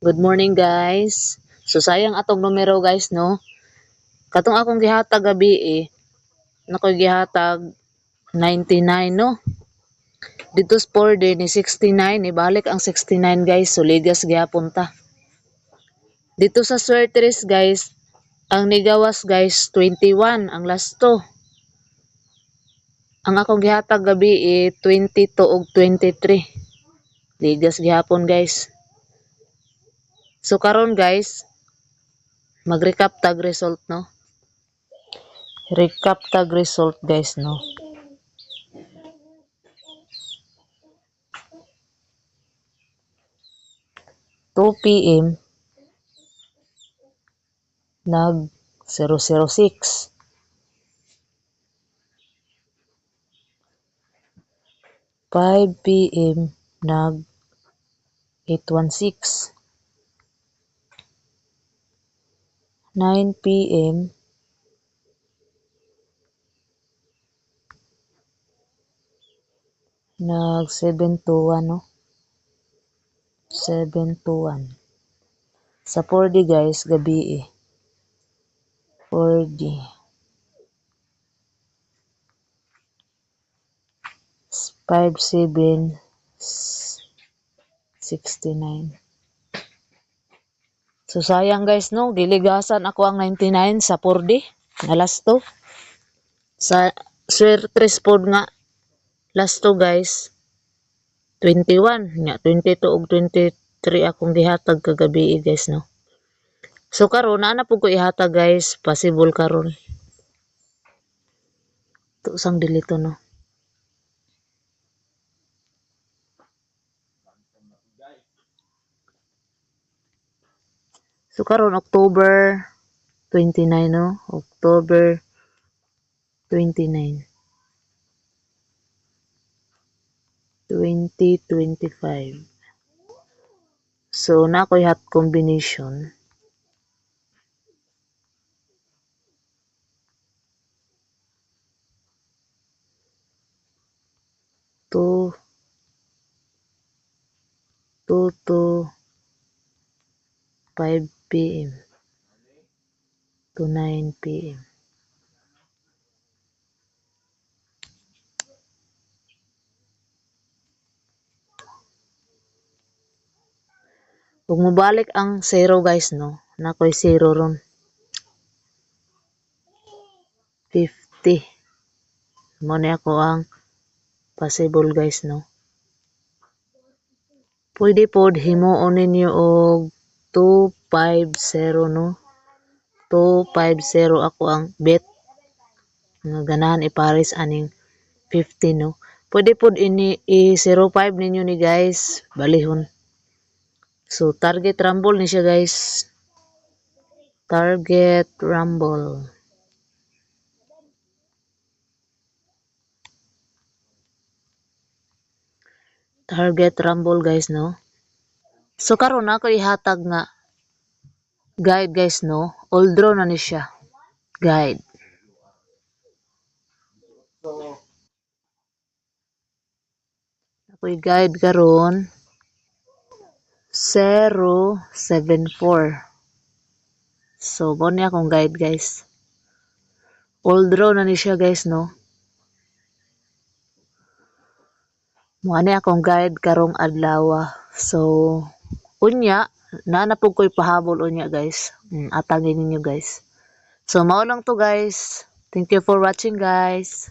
Good morning guys. So sayang atong numero guys no. Katong akong gihatag gabi nakoy gihatag 99 no. Dito sa 4 day ni 69 ibalik ang 69 guys. So ligas gyapon ta. Dito sa Swertres guys, ang nigawas guys 21 ang lasto. Ang akong gihatag gabi 22 ug 23. Ligas gyapon guys. So karon guys, mag-recap tag result no. Recap tag result guys no. 2 p.m. nag 006. 5 p.m. nag 816. 9 p.m. nag 721 no. 721. Sa 4D guys gabi 4D 5-7-69. So sayang guys no, giligasan ako ang 99 sa 4D. Na last to. Sa Swertres pod nga last to guys 21 nya 22 ug 23 akong gihatag kagabi guys no. So karon ana pud ko ihatag guys, possible karon. To sang dilito no. So karon October 29 no, October 29 2025. So na ko'y hot combination. Two to 5 p.m. to 9 p.m. Kung mabalik ang 0 guys no, na ko'y 0 ron. 50. Mo ni ako ang possible guys no. Pwede pod himuon ninyo og 250 no. 250 ako ang bet. Nga ganahan ipares aning 50 no. Pwede pod ini i-05 ninyo ni guys, balihon. So target rumble ni siya guys. Target rumble. Target rumble guys no. So karon ako ihatag nga guide guys no. All draw na ni siya. Guide. Ako'y guide karon 074. So mo ni akong guide guys. All draw na ni siya guys no. Mo ani akong guide karong adlaw. So unya na pud ko'y pahabol unya guys. Atagin ninyo guys. So mao lang to guys. Thank you for watching guys.